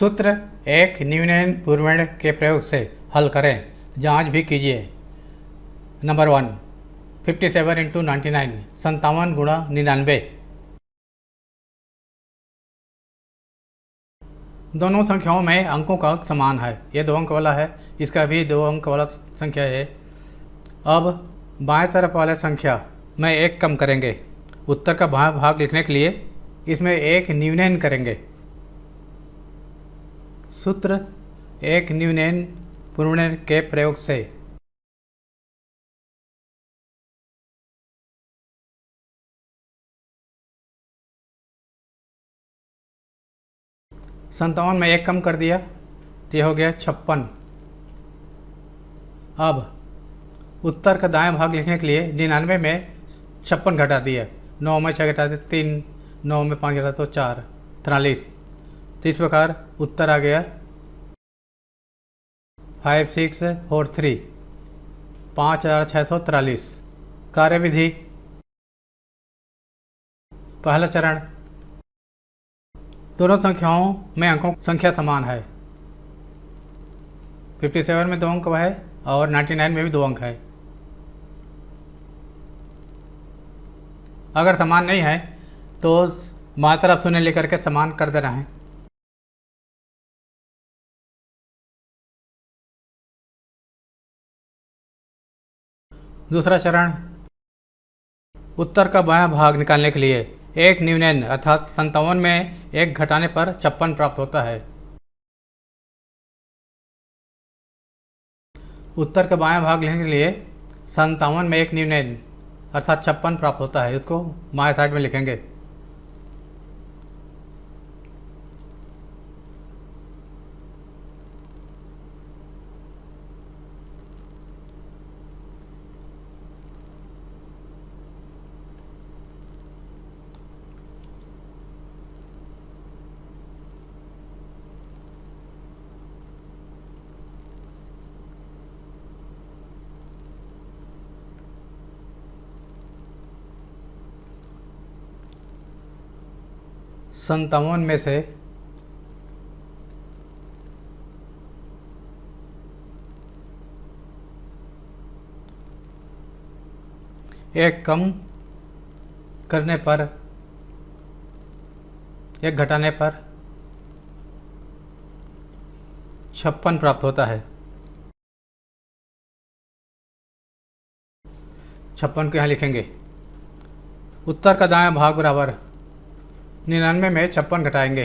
सूत्र एक न्यूनन पूर्वण के प्रयोग से हल करें, जांच भी कीजिए। नंबर 1, 57 इंटू 99, 57 गुणा 99। दोनों संख्याओं में अंकों का अंक समान है। ये 2 अंक वाला है, इसका भी 2 अंक वाला संख्या है। अब बाएं तरफ वाले संख्या में 1 कम करेंगे। उत्तर का बायां भाग लिखने के लिए इसमें 1 न्यूनन करेंगे। सूत्र एक न्यूनन पूर्वण के प्रयोग से संतावन में 1 कम कर दिया तो यह हो गया 56। अब उत्तर का दाएं भाग लिखने के लिए 99 में 56 घटा दिया। 9 में 6 घटा दिया 3, 9 में 5 घटा तो 4, 43। तो इस प्रकार उत्तर आ गया 5643, 5643। कार्यविधि। पहला चरण, दोनों संख्याओं में अंकों की संख्या समान है। 57 में 2 अंक है और 99 में भी 2 अंक है। अगर समान नहीं है तो बाएं तरफ शून्य लेकर के समान कर देना है। दूसरा चरण, उत्तर का बायां भाग निकालने के लिए एक न्यूनन अर्थात 57 में 1 घटाने पर 56 प्राप्त होता है। उत्तर का बायां भाग लिखने के लिए 57 में 1 न्यूनन अर्थात 56 प्राप्त होता है। उसको बाएं साइड में लिखेंगे। संतावन में से एक कम करने पर, 1 घटाने पर 56 प्राप्त होता है। 56 को यहाँ लिखेंगे। उत्तर का दायां भाग बराबर 99 में 56 घटाएंगे।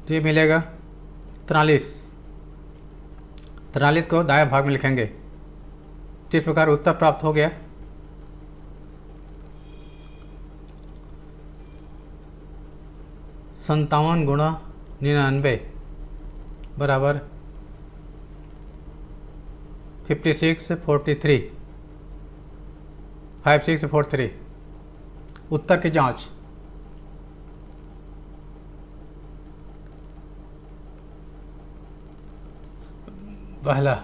तो ये मिलेगा 43। 43 को दाएं भाग में लिखेंगे। इस प्रकार उत्तर प्राप्त हो गया। संतावन गुणा 99 बराबर 5643, 5643। उत्तर की जांच। पहला,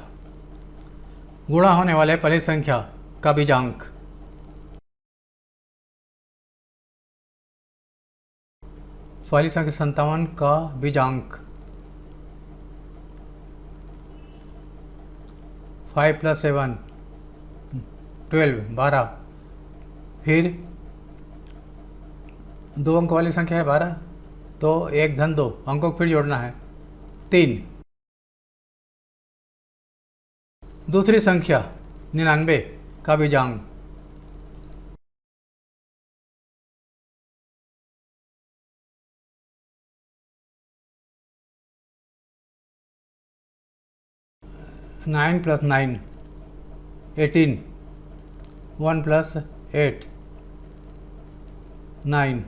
गुणा होने वाले पहली संख्या का बीजांक। पहली संख्या 57 का बीजांक 5 + 7 12, 12। फिर 2 अंक वाली संख्या है 12, तो 1 धन 2 अंकों को फिर जोड़ना है 3। दूसरी संख्या 99 का बीजांक 9 + 9 18, 1 + 8 9।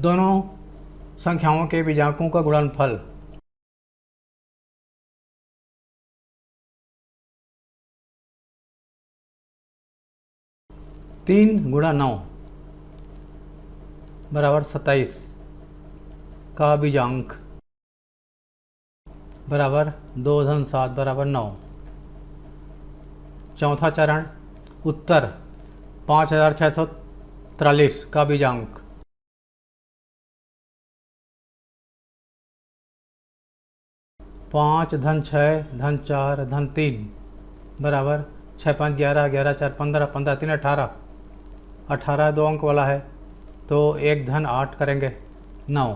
दोनों संख्याओं के बीजांकों का गुणनफल 3 × 9 बराबर 27 का बीजांक बराबर 2 धन 7 बराबर 9। चौथा चरण उत्तर 5643 का बीजांक। पाँच धन 6 धन 4 धन 3 बराबर 6 5 11 11 4 15 15 3 18 18 दो अंक वाला है तो एक धन 8 करेंगे 9,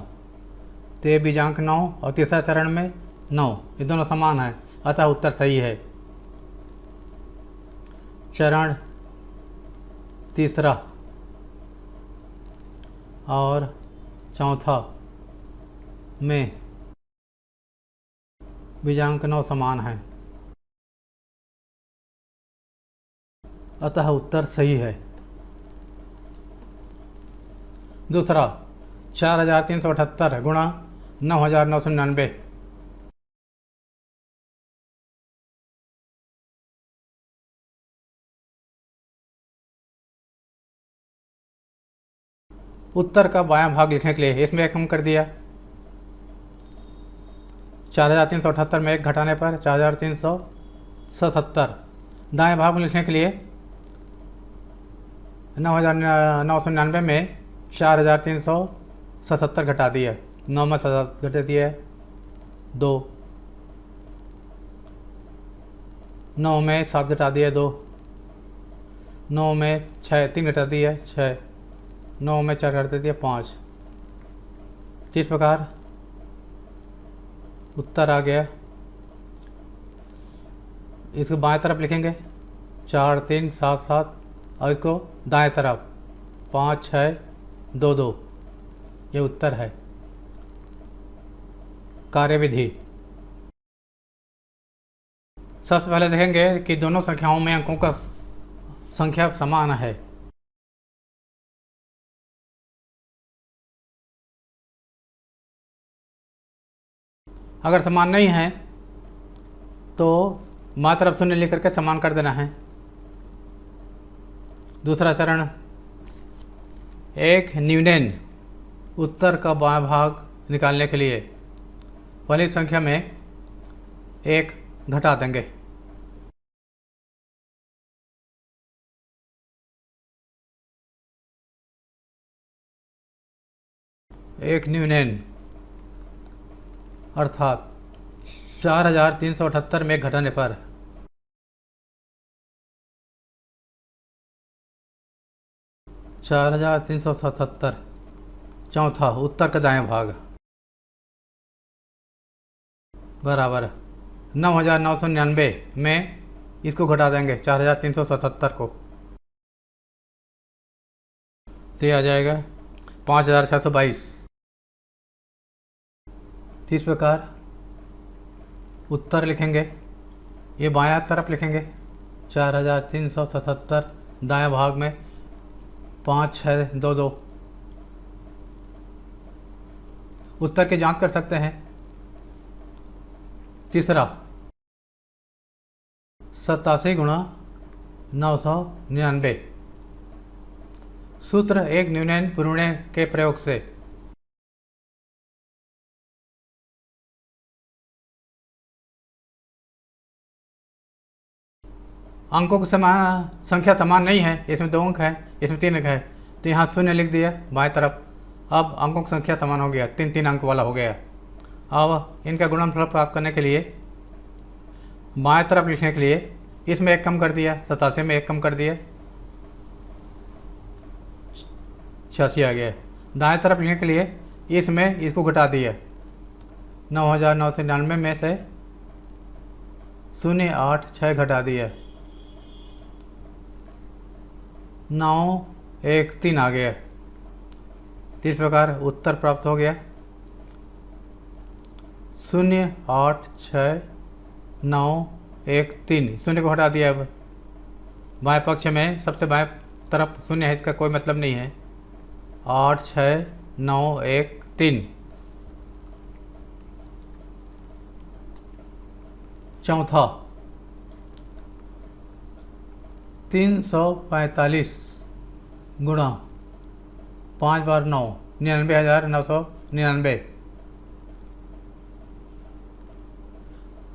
तो ये बीजांक 9 और तीसरा चरण में 9, ये दोनों समान है, अतः उत्तर सही है। चरण तीसरा और चौथा में बीजांक 9 समान है, अतः उत्तर सही है। दूसरा 4378 गुणा 9999। उत्तर का बायां भाग लिखने के लिए इसमें एक कम कर दिया। 4378 में एक घटाने पर 4377। दाएं भाग में लिखने के लिए 9999 में 4377 घटा दिया, 9 में 7 घटा दिया 2, 9 में 7 घटा दिया 2, 9 में 6 3 घटा दिया 6, 9 में 4 घटा दिया 5। इस प्रकार उत्तर आ गया। इसको बाएं तरफ लिखेंगे 4 3 7 7 और इसको दाएं तरफ 5 6 2 2, ये उत्तर है। कार्यविधि सबसे पहले देखेंगे कि दोनों संख्याओं में अंकों का संख्या समान है। अगर समान नहीं है तो बाएं तरफ शून्य लेकर के समान कर देना है। दूसरा चरण एक न्यूनन उत्तर का बायां भाग निकालने के लिए पहली संख्या में एक घटा देंगे। एक न्यूनन अर्थात 4378 में घटाने पर 4377। चौथा उत्तर का दायां भाग बराबर 9999 में इसको घटा देंगे 4377 को, तो ये आ जाएगा 5622। इस प्रकार उत्तर लिखेंगे, ये बायां तरफ लिखेंगे 4377, दायां भाग में 5 6 2 2। उत्तर की जांच कर सकते हैं। तीसरा 87 गुणा 999। सूत्र एक न्यूनन पूर्णन के प्रयोग से अंकों की संख्या समान नहीं है, इसमें 2 अंक है, इसमें 3 अंक है, तो यहाँ शून्य लिख दिया बाएं तरफ। अब अंकों की संख्या समान हो गया, 3 3 अंक वाला हो गया। अब इनका गुणनफल प्राप्त करने के लिए बाएं तरफ लिखने के लिए इसमें एक कम कर दिया, 87 में एक कम कर दिया 86 आ गया। दाएं तरफ लिखने के लिए इसमें इसको घटा दिया, 9999 में से 086 घटा दिया, 913 आ गया। इस प्रकार उत्तर प्राप्त हो गया 08691 शून्य को हटा दिया। अब बाएं पक्ष में सबसे बाएं तरफ शून्य है, इसका कोई मतलब नहीं है। 86913। चौथा 345 गुणा 5 बार 9 99,999।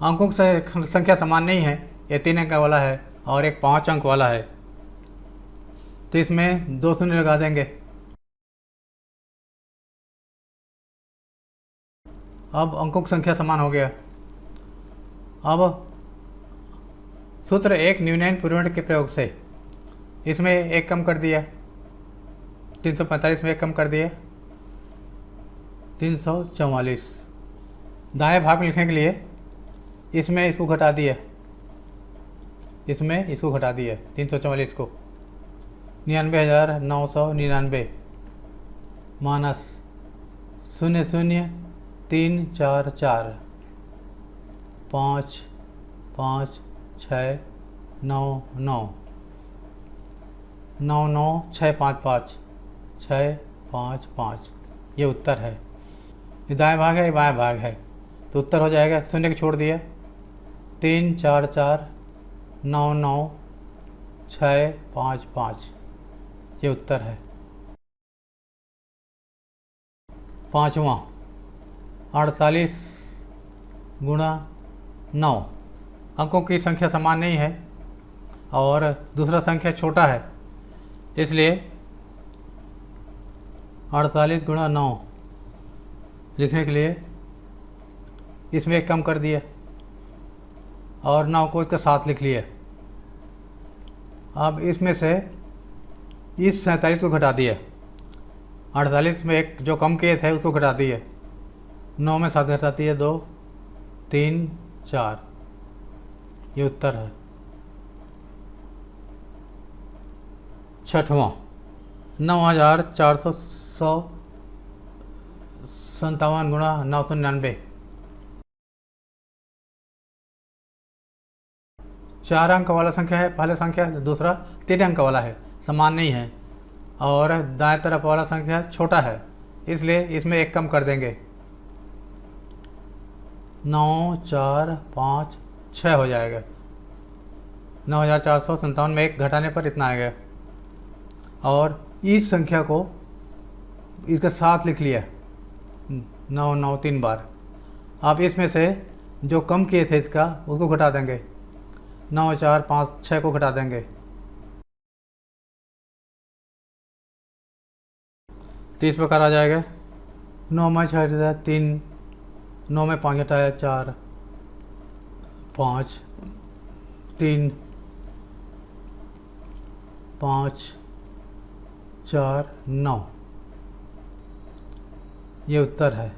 अंकों की संख्या समान नहीं है, ये 3 अंक वाला है, और एक 5 अंक वाला है, तो इसमें 2 शून्य लगा देंगे। अब अंकों की संख्या समान हो गया। अब सूत्र एक न्यूनयन पूर्णांक के प्रयोग से इसमें एक कम कर दिया, 345 में एक कम कर दिया, 344। दाएं भाग में लिखने के लिए इसमें इसको घटा दिया, इसमें इसको घटा दिया 344 को, 99,999 माइनस 0,0344 5 5 6 9 9 9 9 6 5 5 6 5 5, ये उत्तर है। ये दाएं भाग है, ये बाएं भाग है, तो उत्तर हो जाएगा, शून्य को छोड़ दिया, 3 4 4 9 9 6 5 5, ये उत्तर है। पाँचवा 48 गुणा 9, अंकों की संख्या समान नहीं है और दूसरा संख्या छोटा है, इसलिए 48 गुणा 9 लिखने के लिए इसमें एक कम कर दिया और 9 को इसका 7 लिख लिया। अब इसमें से इस 47 को घटा दिया, 48 में एक जो कम किए थे उसको घटा दिए, 9 में 7 घटाती है 2 3 4, ये उत्तर है। छठवां 9,457 गुणा 999, 4 अंक वाला संख्या है पहला संख्या, दूसरा 3 अंक वाला है, समान नहीं है और दाएं तरफ वाला संख्या छोटा है, इसलिए इसमें एक कम कर देंगे, 9 4 5 6 हो जाएगा। 9,457 में एक घटाने पर इतना आएगा और इस संख्या को इसका 7 लिख लिया, 9 9 3 बार। आप इसमें से जो कम किए थे इसका उसको घटा देंगे, 9 4 5 6 को घटा देंगे, तो इस प्रकार आ जाएगा, 9 में 6 घटाया 3, 9 में 5 घटाया 4 5 3 5 4 9, ये उत्तर है।